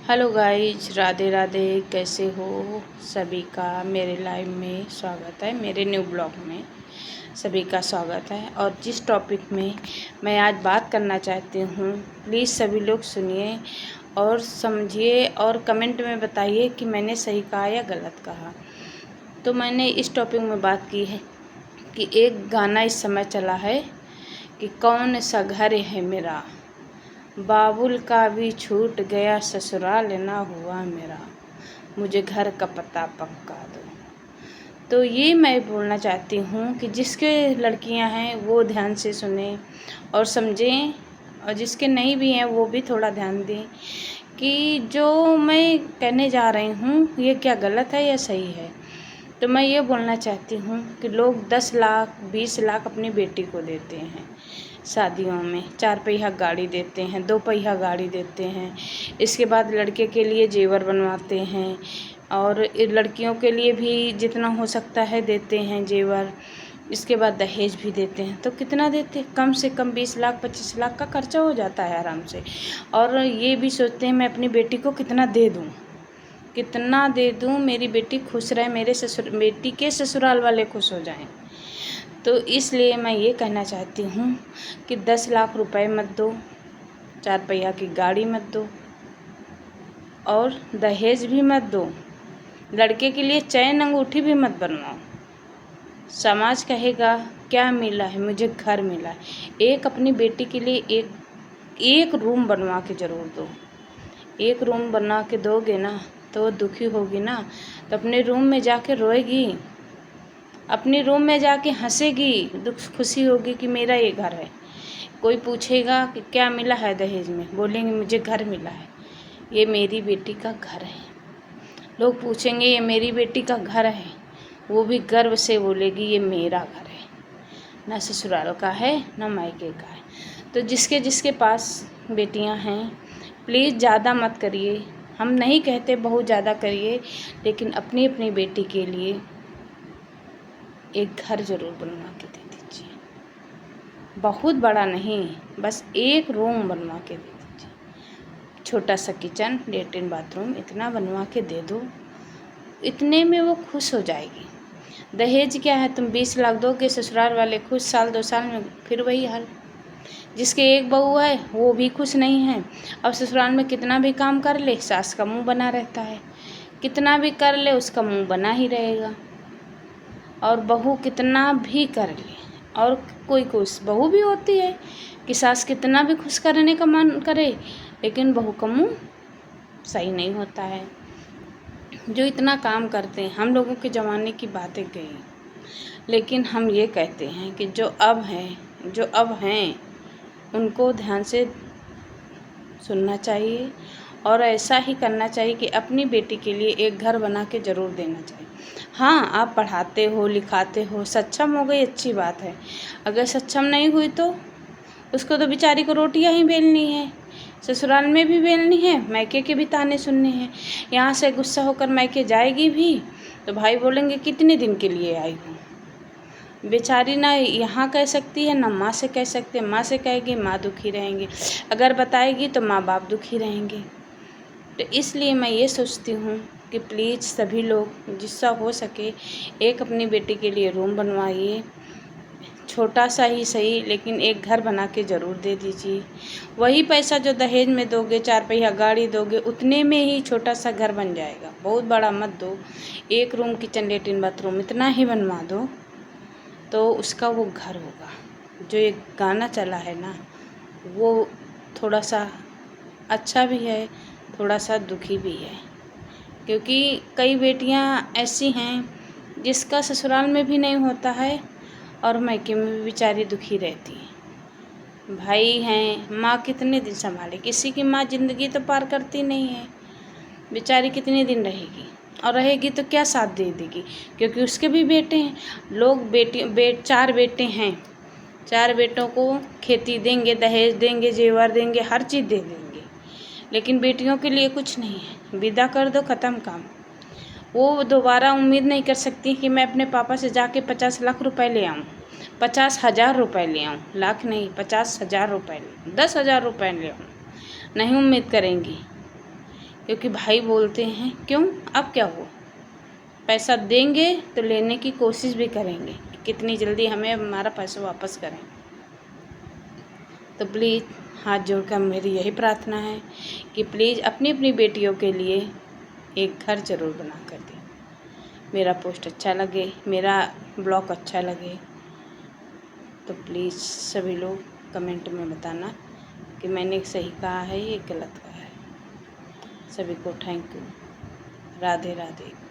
Hello guys, Radhe Radhe. कैसे हो सभी का मेरे लाइव में स्वागत है। मेरे न्यू ब्लॉग में सभी का स्वागत है। और जिस टॉपिक में मैं आज बात करना चाहती हूँ, प्लीज़ सभी लोग सुनिए और समझिए और कमेंट में बताइए कि मैंने सही कहा या गलत कहा। तो मैंने इस टॉपिक में बात की है कि एक गाना इस समय चला है कि कौन सा घर है मेरा, बाबुल का भी छूट गया, ससुराल ना हुआ मेरा, मुझे घर का पता पक्का दो। तो ये मैं बोलना चाहती हूँ कि जिसके लड़कियां हैं वो ध्यान से सुने और समझें, और जिसके नहीं भी हैं वो भी थोड़ा ध्यान दें कि जो मैं कहने जा रही हूँ ये क्या गलत है या सही है। तो मैं ये बोलना चाहती हूँ कि लोग 10 लाख 20 लाख अपनी बेटी को देते हैं शादियों में, 4 पहिया गाड़ी देते हैं, 2 पहिया गाड़ी देते हैं। इसके बाद लड़के के लिए जेवर बनवाते हैं और लड़कियों के लिए भी जितना हो सकता है देते हैं जेवर। इसके बाद दहेज भी देते हैं। तो कितना देते हैं? कम से कम 20 लाख 25 लाख का खर्चा हो जाता है आराम से। और ये भी सोचते हैं मैं अपनी बेटी को कितना दे दूँ, कितना दे दूँ, मेरी बेटी खुश रहे, मेरे बेटी के ससुराल वाले खुश हो जाएं। तो इसलिए मैं ये कहना चाहती हूँ कि 10 लाख रुपए मत दो, 4 पहिया की गाड़ी मत दो और दहेज भी मत दो। लड़के के लिए चैन अंगूठी भी मत बनवाओ। समाज कहेगा क्या मिला है, मुझे घर मिला है। एक अपनी बेटी के लिए एक रूम बनवा के ज़रूर दो। एक रूम बना के दोगे ना तो वो दुखी होगी ना, तो अपने रूम में जाके रोएगी, अपने रूम में जाके हंसेगी, दुख खुशी होगी कि मेरा ये घर है। कोई पूछेगा कि क्या मिला है दहेज में, बोलेंगे मुझे घर मिला है, ये मेरी बेटी का घर है। लोग पूछेंगे ये मेरी बेटी का घर है, वो भी गर्व से बोलेगी ये मेरा घर है, ना ससुराल का है ना मायके का है। तो जिसके जिसके पास बेटियां हैं प्लीज़ ज़्यादा मत करिए। हम नहीं कहते बहुत ज़्यादा करिए, लेकिन अपनी अपनी बेटी के लिए एक घर ज़रूर बनवा के दे दीजिए। बहुत बड़ा नहीं, बस एक रूम बनवा के दे दीजिए। छोटा सा किचन, लेटरिन बाथरूम इतना बनवा के दे दो, इतने में वो खुश हो जाएगी। दहेज क्या है, तुम 20 लाख दोगे, ससुराल वाले खुश, साल 2 साल में फिर वही हाल। जिसके एक बहू है वो भी खुश नहीं है। अब ससुराल में कितना भी काम कर ले सास का मुंह बना रहता है, कितना भी कर ले उसका मुंह बना ही रहेगा। और बहू कितना भी कर ले, और कोई खुश बहू भी होती है कि सास कितना भी खुश करने का मन करे, लेकिन बहू का मुंह सही नहीं होता है। जो इतना काम करते हैं, हम लोगों के ज़माने की बातें गई, लेकिन हम ये कहते हैं कि जो अब हैं उनको ध्यान से सुनना चाहिए और ऐसा ही करना चाहिए कि अपनी बेटी के लिए एक घर बना के ज़रूर देना चाहिए। हाँ, आप पढ़ाते हो लिखाते हो, सक्षम हो गई अच्छी बात है। अगर सक्षम नहीं हुई तो उसको तो बेचारी को रोटियां ही बेलनी है, ससुराल में भी बेलनी है, मायके के भी ताने सुनने हैं। यहाँ से गुस्सा होकर मायके जाएगी भी तो भाई बोलेंगे कितने दिन के लिए आई हूँ। बेचारी ना यहाँ कह सकती है ना माँ से कह सकती है। माँ से कहेगी माँ दुखी रहेंगी, अगर बताएगी तो माँ बाप दुखी रहेंगे। तो इसलिए मैं ये सोचती हूँ कि प्लीज़ सभी लोग जिससा हो सके एक अपनी बेटी के लिए रूम बनवाइए, छोटा सा ही सही, लेकिन एक घर बना के ज़रूर दे दीजिए। वही पैसा जो दहेज में दोगे, 4 पहिया गाड़ी दोगे, उतने में ही छोटा सा घर बन जाएगा। बहुत बड़ा मत दो, एक रूम किचन लेटरिन बाथरूम इतना ही बनवा दो तो उसका वो घर होगा। जो एक गाना चला है ना, वो थोड़ा सा अच्छा भी है, थोड़ा सा दुखी भी है, क्योंकि कई बेटियां ऐसी हैं जिसका ससुराल में भी नहीं होता है और मायके में भी बेचारी दुखी रहती है। भाई हैं, माँ कितने दिन संभाले, किसी की माँ ज़िंदगी तो पार करती नहीं है, बेचारी कितने दिन रहेगी, और रहेगी तो क्या साथ दे देगी, क्योंकि उसके भी बेटे हैं। लोग 4 बेटे हैं, 4 बेटों को खेती देंगे, दहेज देंगे, जेवर देंगे, हर चीज़ दे देंगे, लेकिन बेटियों के लिए कुछ नहीं है। विदा कर दो, ख़त्म काम। वो दोबारा उम्मीद नहीं कर सकती कि मैं अपने पापा से जाके 50 लाख रुपए ले आऊँ, 50,000 रुपये ले आऊँ, लाख नहीं 50,000 रुपये, 10,000 रुपये ले आऊँ। नहीं उम्मीद करेंगी, क्योंकि भाई बोलते हैं क्यों, अब क्या हुआ, पैसा देंगे तो लेने की कोशिश भी करेंगे, कितनी जल्दी हमें हमारा पैसा वापस करें। तो प्लीज़ हाथ जोड़कर मेरी यही प्रार्थना है कि प्लीज़ अपनी अपनी बेटियों के लिए एक घर ज़रूर बना कर दें। मेरा पोस्ट अच्छा लगे, मेरा ब्लॉग अच्छा लगे तो प्लीज़ सभी लोग कमेंट में बताना कि मैंने सही कहा है या गलत कहा है। सभी को थैंक यू। राधे राधे।